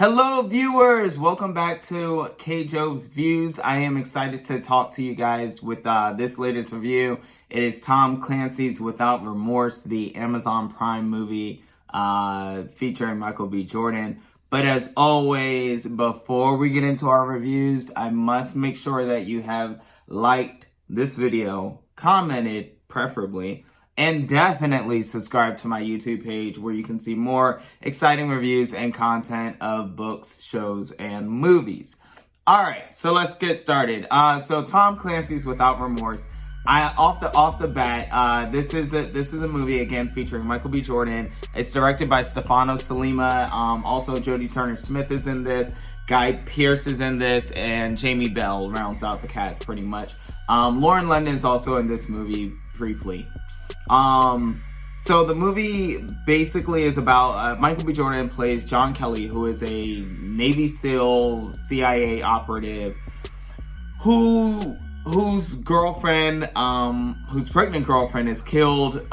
Hello viewers, welcome back to K Job's Views. I am excited to talk to you guys with this latest review. It is Tom Clancy's Without Remorse, the Amazon Prime movie featuring Michael B. Jordan. But as always, before we get into our reviews, I must make sure that you have liked this video, commented preferably, and definitely subscribe to my YouTube page where you can see more exciting reviews and content of books, shows, and movies. All right, so let's get started. So Tom Clancy's Without Remorse. Off the bat, this is a movie again featuring Michael B. Jordan. It's directed by Stefano Sollima. Also, Jodie Turner-Smith is in this. Guy Pearce is in this, and Jamie Bell rounds out the cast pretty much. Lauren London is also in this movie briefly. So the movie basically is about Michael B. Jordan plays John Kelly, who is a Navy SEAL CIA operative whose girlfriend, whose pregnant girlfriend is killed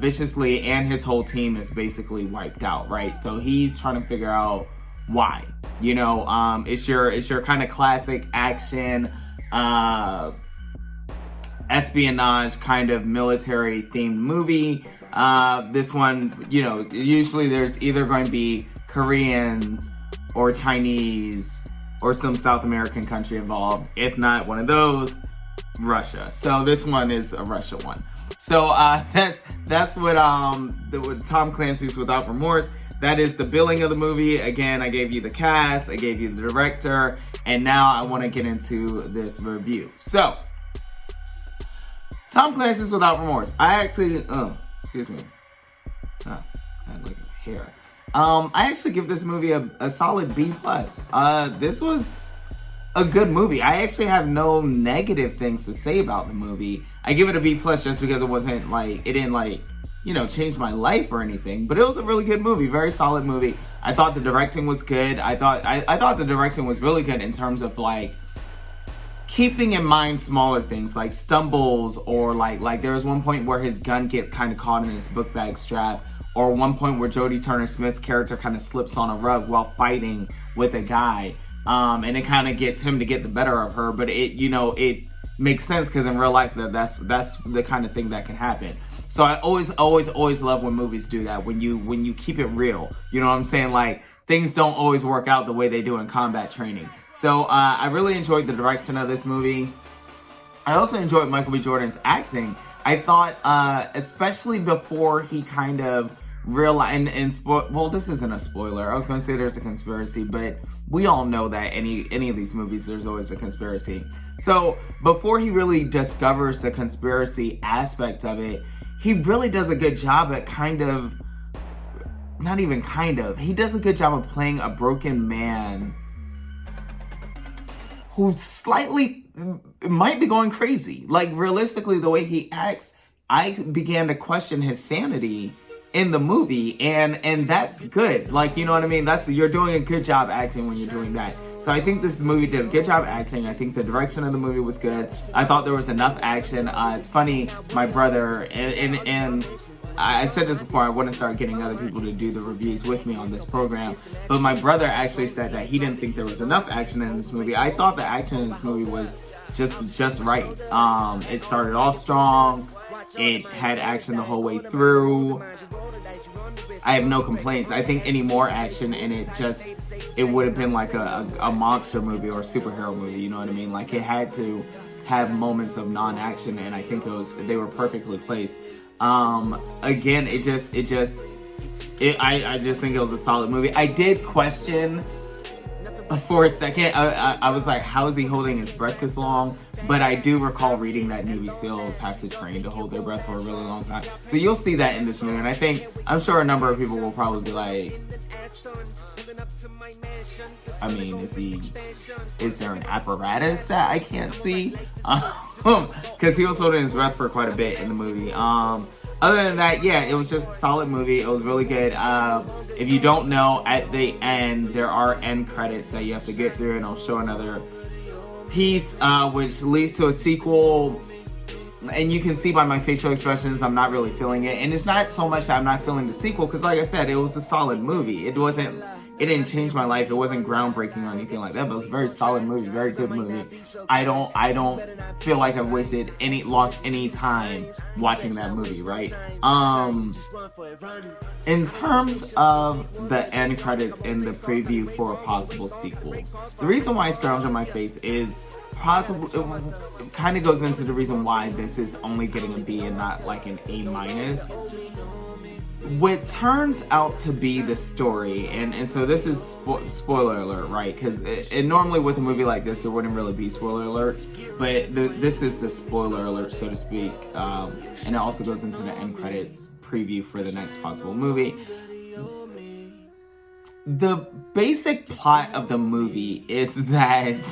viciously, and his whole team is basically wiped out, right? So he's trying to figure out why. You know, it's your kind of classic action espionage kind of military themed movie. This one, you know, usually there's either going to be Koreans or Chinese or some South American country involved. If not one of those, Russia. So this one is a Russia one. So that's what Tom Clancy's Without Remorse. That is the billing of the movie. Again, I gave you the cast, I gave you the director, and now I want to get into this review. So Tom Clancy's Without Remorse. I actually, excuse me. I had like hair. I actually give this movie a solid B+. This was a good movie. I actually have no negative things to say about the movie. I give it a B+ just because it wasn't like, it didn't like, you know, change my life or anything. But it was a really good movie, very solid movie. I thought the directing was good. I thought the directing was really good in terms of like, keeping in mind smaller things like stumbles, or like there was one point where his gun gets kind of caught in his book bag strap, or one point where Jodie Turner-Smith's character kind of slips on a rug while fighting with a guy, and it kind of gets him to get the better of her. But it, you know, it makes sense because in real life that's the kind of thing that can happen. So I always love when movies do that, when you keep it real. You know what I'm saying? Like, things don't always work out the way they do in combat training. So I really enjoyed the direction of this movie. I also enjoyed Michael B. Jordan's acting. I thought, especially before he kind of realized, well, this isn't a spoiler. I was going to say there's a conspiracy, but we all know that any of these movies, there's always a conspiracy. So before he really discovers the conspiracy aspect of it, he really does a good job at he does a good job of playing a broken man who slightly might be going crazy. Like, realistically, the way he acts, I began to question his sanity in the movie, and that's good. Like, you know what I mean? You're doing a good job acting when you're doing that. So I think this movie did a good job acting. I think the direction of the movie was good. I thought there was enough action. It's funny, my brother, and I said this before, I want to start getting other people to do the reviews with me on this program, but my brother actually said that he didn't think there was enough action in this movie. I thought the action in this movie was just right. It started off strong. It had action the whole way through. I have no complaints. I think any more action in it would have been like a monster movie or a superhero movie, you know what I mean? Like, it had to have moments of non-action, and I think they were perfectly placed. Again, I just think it was a solid movie. I did question for a second, I was like, how is he holding his breath this long? But I do recall reading that Navy SEALs have to train to hold their breath for a really long time. So you'll see that in this movie. And I'm sure a number of people will probably be like, I mean, is there an apparatus that I can't see? Because he was holding his breath for quite a bit in the movie. Other than that, yeah, it was just a solid movie. It was really good. If you don't know, at the end, there are end credits that you have to get through, and I'll show another piece, which leads to a sequel. And you can see by my facial expressions, I'm not really feeling it. And it's not so much that I'm not feeling the sequel, because like I said, it was a solid movie. It wasn't, It didn't change my life. It wasn't groundbreaking or anything like that, but it was a very solid movie, very good movie. I don't feel like I've lost any time watching that movie, right? In terms of the end credits in the preview for a possible sequel, the reason why I scrounge on my face is it kind of goes into the reason why this is only getting a B and not like an A-. What turns out to be the story, and so this is spoiler alert, right? Because normally with a movie like this, there wouldn't really be spoiler alerts, but this is the spoiler alert, so to speak, and it also goes into the end credits preview for the next possible movie. The basic plot of the movie is that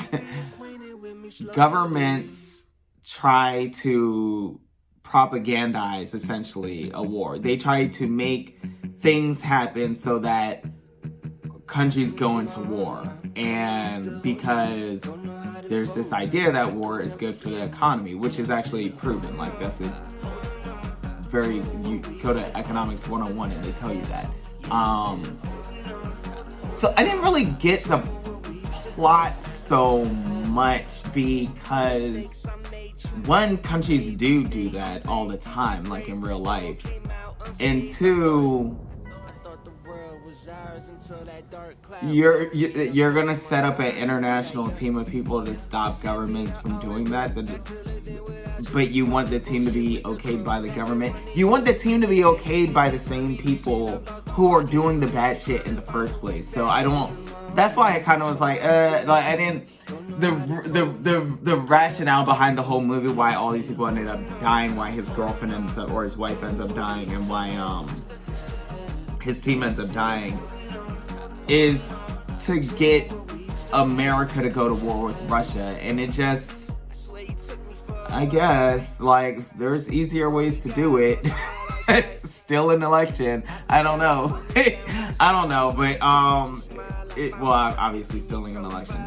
governments try to propagandize essentially a war. They try to make things happen so that countries go into war. And because there's this idea that war is good for the economy, which is actually proven. Like that's you go to economics 101 and they tell you that. So I didn't really get the plot so much because one, countries do that all the time, like in real life, and two, you're gonna set up an international team of people to stop governments from doing that, but you want the team to be okayed by the government. You want the team to be okayed by the same people who are doing the bad shit in the first place. So that's why I kind of was like I didn't. The rationale behind the whole movie, why all these people ended up dying, why his girlfriend ends up, or his wife ends up dying, and why his team ends up dying, is to get America to go to war with Russia. And it just, I guess, like, there's easier ways to do it. Still an election. I don't know. I don't know, but obviously still in an election.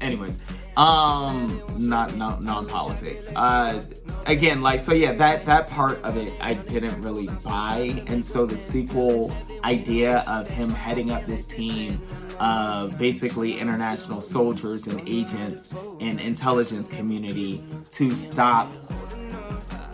Anyways, non-politics. Again, like, so yeah, that part of it I didn't really buy, and so the sequel idea of him heading up this team of basically international soldiers and agents and intelligence community to stop,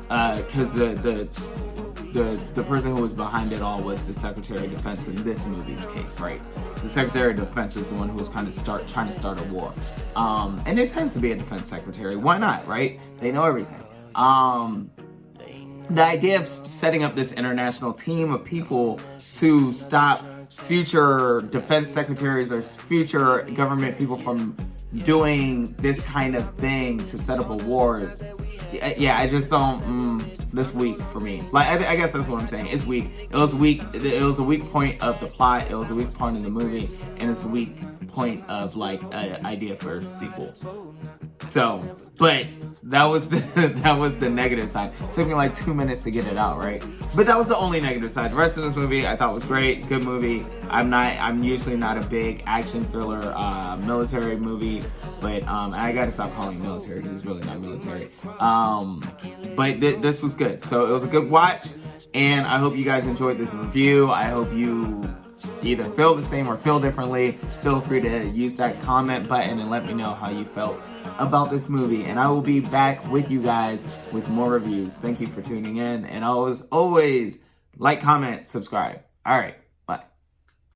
because the person who was behind it all was the Secretary of Defense in this movie's case, right? The Secretary of Defense is the one who was kind of trying to start a war. And it tends to be a defense secretary. Why not, right? They know everything. The idea of setting up this international team of people to stop future defense secretaries or future government people from doing this kind of thing to set up a war, yeah, I just don't, this weak for me. Like, I guess that's what I'm saying. It's weak. It was weak. It was a weak point of the plot. It was a weak point in the movie. And it's a weak point of, like, an idea for a sequel. So, but that was the negative side. It took me like 2 minutes to get it out, right? But that was the only negative side. The rest of this movie I thought was great. Good movie. I'm usually not a big action thriller, military movie, but I gotta stop calling it military because it's really not military. But this was good. So it was a good watch, and I hope you guys enjoyed this review. I hope you either feel the same or feel differently. Feel free to use that comment button and let me know how you felt about this movie, and I will be back with you guys with more reviews. Thank you for tuning in, and always like, comment, subscribe. All right.